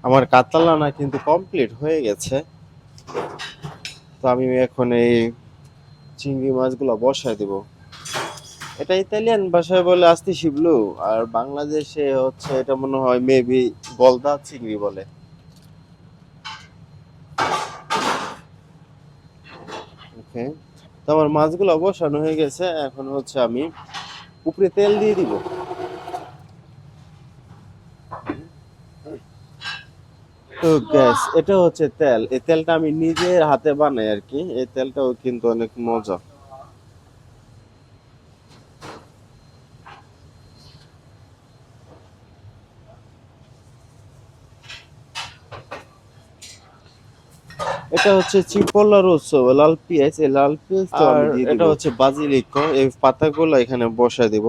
আমার কাতলা রান্না কিন্তু কমপ্লিট হয়ে গেছে। তো আমি এখন এই চিংড়ি মাছগুলো বসায় দিব। এটা ইতালিয়ান ভাষায় বলে আস্তি শিবলু, আর বাংলাদেশে হচ্ছে এটা মনে হয় মেবি গলদা চিংড়ি বলে। ওকে, তো আমার মাছগুলো বসানো হয়ে গেছে, এখন হচ্ছে আমি উপরে তেল দিয়ে দিব। তো গ্যাস, এটা হচ্ছে তেল। এই তেলটা আমি নিজের হাতে বানাই আর কি। এই তেলটাও কিন্তু অনেক মজা। এটা হচ্ছে চিপোলা রোসো, লাল পেঁয়াজ। এই লাল পেঁয়াজ তো আর আমি দিয়ে দিব। এটা আর এটা হচ্ছে বাজিলিক, এই পাতাগুলো এখানে বসায় দিব।